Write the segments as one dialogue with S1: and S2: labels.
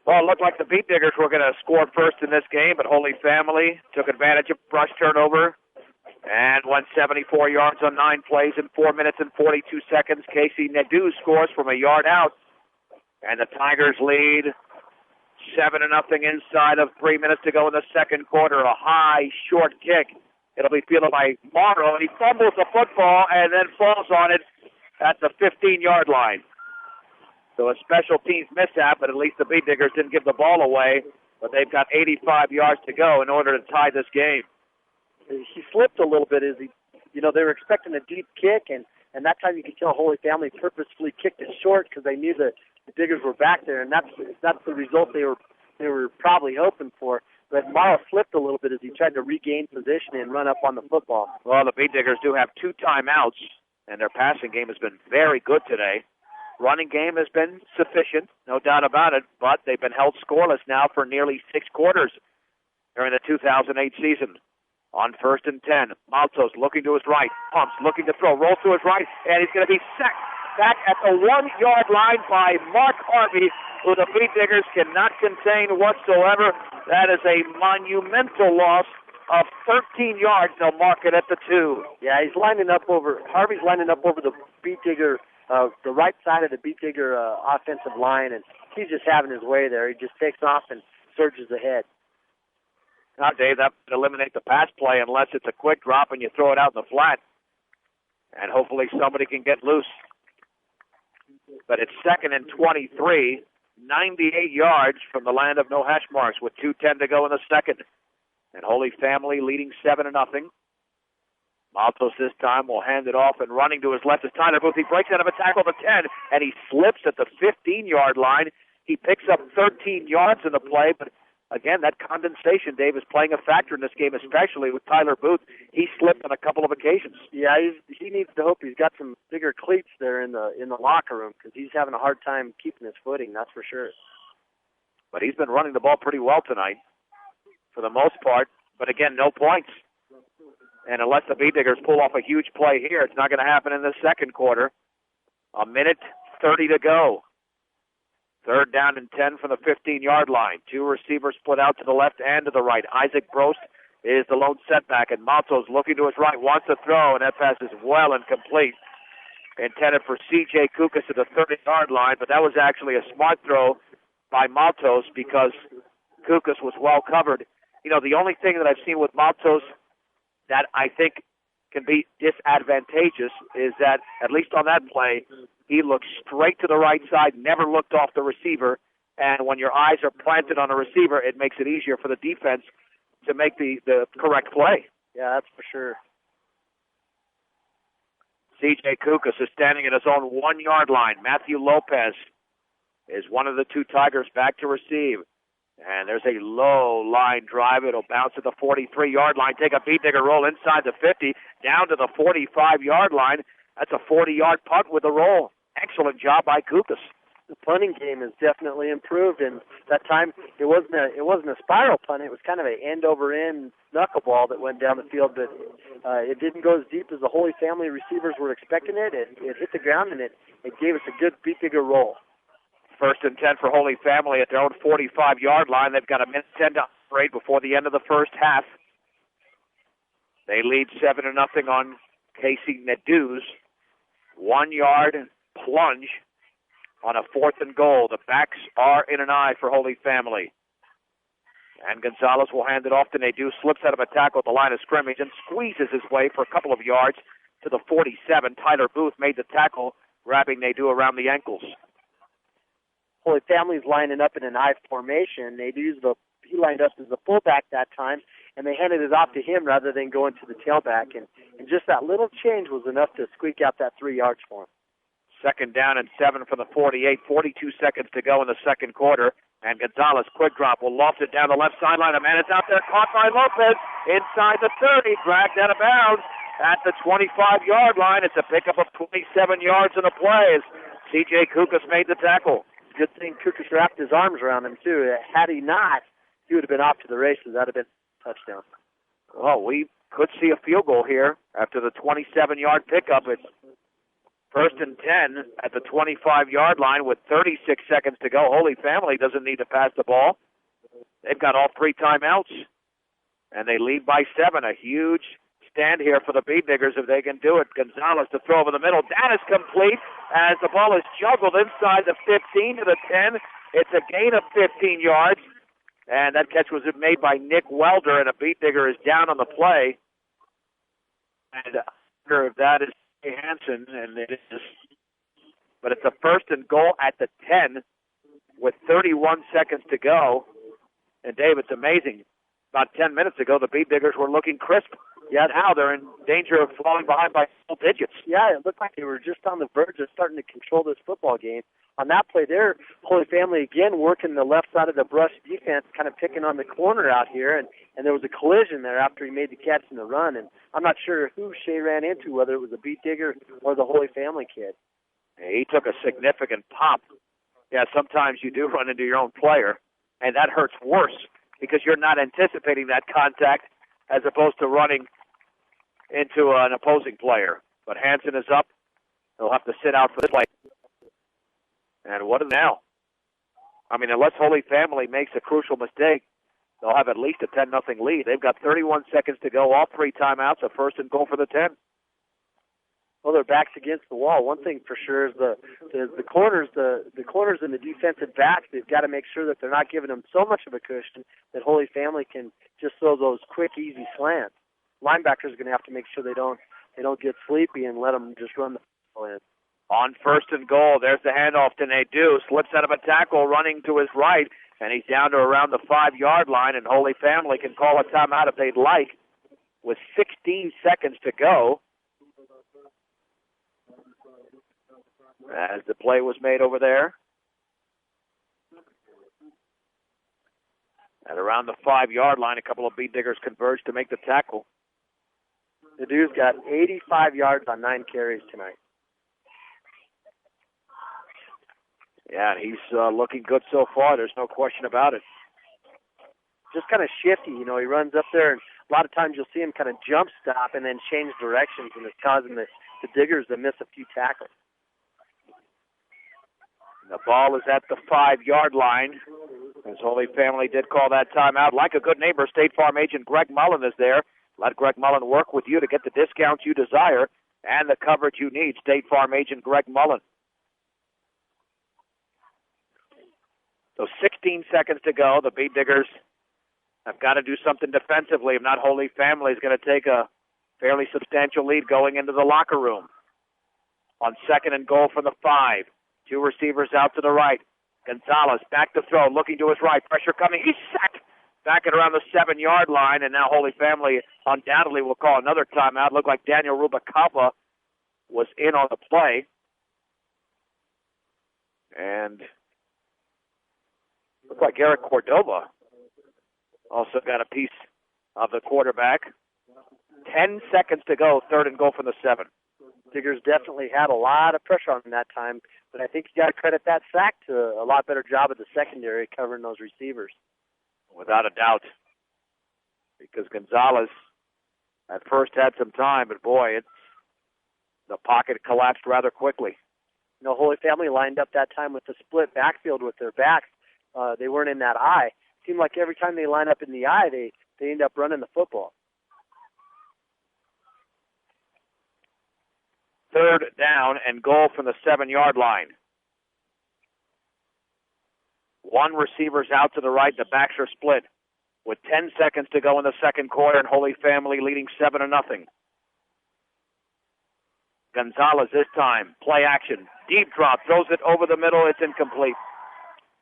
S1: Well, it looked like the Beat Diggers were going to score first in this game, but Holy Family took advantage of brush turnover and went 74 yards on 9 plays in 4 minutes and 42 seconds. Casey Nadeau scores from a yard out, and the Tigers lead 7-0 inside of 3 minutes to go in the second quarter. A high, short kick. It'll be fielded by Morrow, and he fumbles the football and then falls on it at the 15-yard line. So a special teams mishap, but at least the Beat Diggers didn't give the ball away, but they've got 85 yards to go in order to tie this game.
S2: He slipped a little bit as they were expecting a deep kick, and that time you could tell Holy Family purposefully kicked it short because they knew the Diggers were back there, and that's the result they were probably hoping for. But Morrow slipped a little bit as he tried to regain position and run up on the football.
S1: Well, the Beat Diggers do have 2 timeouts, and their passing game has been very good today. Running game has been sufficient, no doubt about it, but they've been held scoreless now for nearly 6 quarters during the 2008 season. On 1st and 10, Maltos looking to his right, pumps, looking to throw, rolls to his right, and he's going to be sacked back at the 1-yard line by Mark Harvey, who the Beat Diggers cannot contain whatsoever. That is a monumental loss of 13 yards. They'll mark it at the 2.
S2: Yeah, Harvey's lining up over the Beat Digger, the right side of the Beat Digger offensive line, and he's just having his way there. He just takes off and surges ahead.
S1: Now, Dave, that would eliminate the pass play unless it's a quick drop and you throw it out in the flat. And hopefully somebody can get loose. But it's 2nd and 23, 98 yards from the land of no hash marks with 2:10 to go in the second. And Holy Family leading 7-0. Maltos this time will hand it off, and running to his left is Tyler Booth. He breaks out of a tackle at the 10, and he slips at the 15-yard line. He picks up 13 yards in the play, but again, that condensation, Dave, is playing a factor in this game, especially with Tyler Booth. He slipped on a couple of occasions.
S2: Yeah, he needs to hope he's got some bigger cleats there in the locker room because he's having a hard time keeping his footing, that's for sure.
S1: But he's been running the ball pretty well tonight for the most part. But again, no points. And unless the Beat Diggers pull off a huge play here, it's not going to happen in the second quarter. 1:30 to go. 3rd down and 10 from the 15-yard line. 2 receivers split out to the left and to the right. Isaac Brost is the lone setback, and Maltos looking to his right, wants to throw, and that pass is well incomplete. Intended for C.J. Kukas at the 30-yard line, but that was actually a smart throw by Maltos because Kukas was well covered. The only thing that I've seen with Maltos that I think can be disadvantageous is that, at least on that play, he looked straight to the right side, never looked off the receiver, and when your eyes are planted on a receiver, it makes it easier for the defense to make the correct play.
S2: Yeah, that's for sure.
S1: C.J. Kukas is standing at his own 1-yard line. Matthew Lopez is one of the 2 Tigers back to receive. And there's a low line drive. It'll bounce at the 43-yard line, take a Beat Digger roll inside the 50, down to the 45-yard line. That's a 40-yard punt with a roll. Excellent job by Kukas.
S2: The punting game has definitely improved, and that time it wasn't a spiral punt. It was kind of an end-over-end knuckleball that went down the field, but it didn't go as deep as the Holy Family receivers were expecting it. It hit the ground, and it gave us a good Beat Digger roll.
S1: 1st and 10 for Holy Family at their own 45-yard line. They've got 1:10 to operate before the end of the first half. They lead 7-0 on Casey Nadeau's 1-yard plunge on a 4th and goal. The backs are in an eye for Holy Family. And Gonzalez will hand it off to Nadeau, slips out of a tackle at the line of scrimmage and squeezes his way for a couple of yards to the 47. Tyler Booth made the tackle, grabbing Nadeau around the ankles.
S2: Holy Family's lining up in an I formation. He lined up as the fullback that time, and they handed it off to him rather than going to the tailback. And just that little change was enough to squeak out that 3 yards for him.
S1: 2nd down and 7 from the 48. 42 seconds to go in the second quarter. And Gonzalez, quick drop, will loft it down the left sideline. A man is out there, caught by Lopez inside the 30, dragged out of bounds at the 25-yard line. It's a pickup of 27 yards in a play as C.J. Kukas made the tackle.
S2: Good thing Kukas wrapped his arms around him, too. Had he not, he would have been off to the races. That would have been a touchdown.
S1: Well, we could see a field goal here after the 27-yard pickup. It's First and 10 at the 25-yard line with 36 seconds to go. Holy Family doesn't need to pass the ball. They've got all 3 timeouts, and they lead by 7. A huge stand here for the Bead Diggers if they can do it. Gonzalez to throw over the middle. That is complete as the ball is juggled inside the 15 to the 10. It's a gain of 15 yards, and that catch was made by Nick Welder, and a Bead Digger is down on the play. And I wonder if that is Hansen, and it is. But it's a first and goal at the 10 with 31 seconds to go. And, Dave, it's amazing. About 10 minutes ago, the Bead Diggers were looking crisp. Yeah, now they're in danger of falling behind by double digits.
S2: Yeah, it looked like they were just on the verge of starting to control this football game. On that play there, Holy Family again working the left side of the brush defense, kind of picking on the corner out here, and there was a collision there after he made the catch in the run. And I'm not sure who Shea ran into, whether it was a Bead Digger or the Holy Family kid.
S1: He took a significant pop. Yeah, sometimes you do run into your own player, and that hurts worse because you're not anticipating that contact as opposed to running into an opposing player. But Hansen is up. He'll have to sit out for the play. And what now? I mean, unless Holy Family makes a crucial mistake, they'll have at least a 10-0 lead. They've got 31 seconds to go, all 3 timeouts, a first and goal for the 10.
S2: Well, their backs against the wall. One thing for sure is the corners, the corners and the defensive backs. They've got to make sure that they're not giving them so much of a cushion that Holy Family can just throw those quick, easy slants. Linebackers are going to have to make sure they don't get sleepy and let them just run the ball in.
S1: On first and goal, there's the handoff to Nadeau. Slips out of a tackle, running to his right, and he's down to around the 5-yard line, and Holy Family can call a timeout if they'd like with 16 seconds to go. As the play was made over there. At around the 5-yard line, a couple of Bead Diggers converged to make the tackle.
S2: The dude's got 85 yards on 9 carries tonight.
S1: Yeah, and he's looking good so far. There's no question about it.
S2: Just kind of shifty, you know. He runs up there, and a lot of times you'll see him kind of jump stop and then change directions, and it's causing the Diggers to miss a few tackles.
S1: The ball is at the 5-yard line. As Holy Family did call that timeout. Like a good neighbor, State Farm agent Greg Mullen is there. Let Greg Mullen work with you to get the discounts you desire and the coverage you need. State Farm agent Greg Mullen. So 16 seconds to go. The Bead Diggers have got to do something defensively. If not, Holy Family is going to take a fairly substantial lead going into the locker room. On second and goal from the 5. 2 receivers out to the right. Gonzalez back to throw, looking to his right. Pressure coming. He's sacked back at around the 7-yard line, and now Holy Family undoubtedly will call another timeout. Looked like Daniel Rubacava was in on the play. And looked like Eric Cordova also got a piece of the quarterback. 10 seconds to go, third and goal from the 7.
S2: Diggers definitely had a lot of pressure on them that time, but I think you got to credit that sack to a lot better job of the secondary covering those receivers.
S1: Without a doubt, because Gonzalez at first had some time, but boy, the pocket collapsed rather quickly.
S2: You know, Holy Family lined up that time with the split backfield with their backs. They weren't in that eye. It seemed like every time they line up in the eye, they end up running the football.
S1: Third down and goal from the 7-yard line. 1 receiver's out to the right. The backs are split. With 10 seconds to go in the second quarter, and Holy Family leading 7-0. Gonzalez this time, play action. Deep drop, throws it over the middle. It's incomplete.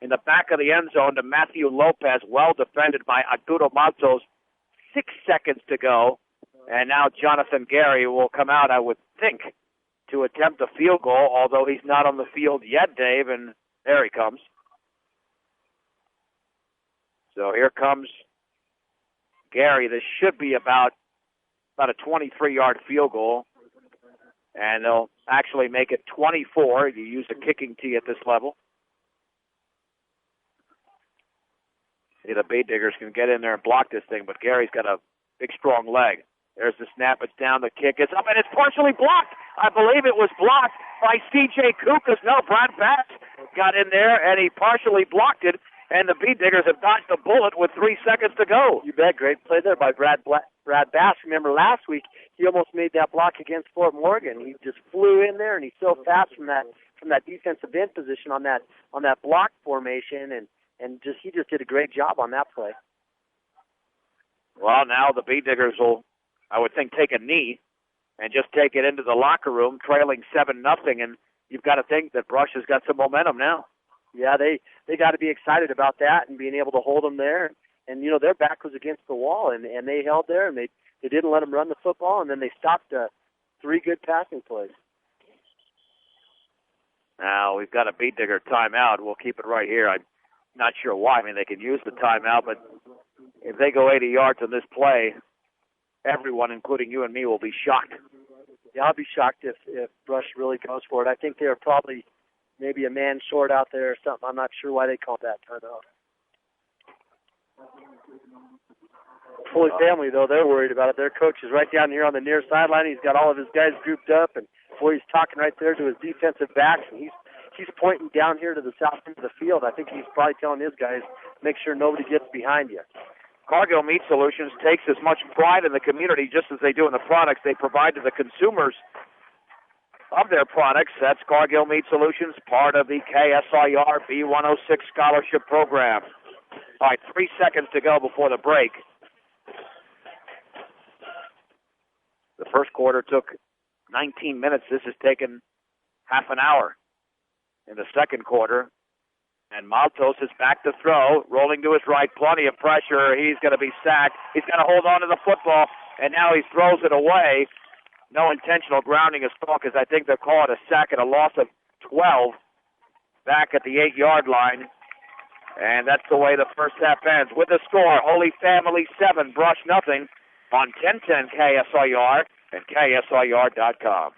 S1: In the back of the end zone to Matthew Lopez, well defended by Arturo Matos. 6 seconds to go. And now Jonathan Gary will come out, I would think, to attempt a field goal, although he's not on the field yet, Dave, and there he comes. So here comes Gary. This should be about a 23-yard field goal, and they'll actually make it 24. You use a kicking tee at this level. See, the Bead Diggers can get in there and block this thing, but Gary's got a big, strong leg. There's the snap. It's down. The kick is up, and it's partially blocked. I believe it was blocked by C.J. Kukas. No, Brad Bass got in there, and he partially blocked it, and the Bee Diggers have dodged a bullet with 3 seconds to go.
S2: You bet. Great play there by Brad Bass. Remember last week, he almost made that block against Fort Morgan. He just flew in there, and he's so fast from that defensive end position on that block formation, and he just did a great job on that play.
S1: Well, now the Bee Diggers will, I would think, take a knee and just take it into the locker room, trailing 7-0, and you've got to think that Brush has got some momentum now.
S2: Yeah, they got to be excited about that and being able to hold them there. And their back was against the wall, and they held there, and they didn't let them run the football, and then they stopped 3 good passing plays.
S1: Now, we've got a Bee Digger timeout. We'll keep it right here. I'm not sure why. I mean, they can use the timeout, but if they go 80 yards on this play, everyone, including you and me, will be shocked.
S2: Yeah, I'll be shocked if Brush really goes for it. I think they were probably maybe a man short out there or something. I'm not sure why they called that timeout. Holy Family, though, they're worried about it. Their coach is right down here on the near sideline. He's got all of his guys grouped up, and boy, he's talking right there to his defensive backs, and he's pointing down here to the south end of the field. I think he's probably telling his guys, make sure nobody gets behind you.
S1: Cargill Meat Solutions takes as much pride in the community just as they do in the products they provide to the consumers of their products. That's Cargill Meat Solutions, part of the KSIR B106 Scholarship Program. All right, 3 seconds to go before the break. The first quarter took 19 minutes. This has taken half an hour in the second quarter. And Maltos is back to throw, rolling to his right, plenty of pressure. He's going to be sacked. He's going to hold on to the football, and now he throws it away. No intentional grounding is thought, because I think they'll call it a sack and a loss of 12 back at the 8-yard line. And that's the way the first half ends. With the score, Holy Family 7, Brush nothing on 1010 KSIR and KSIR.com.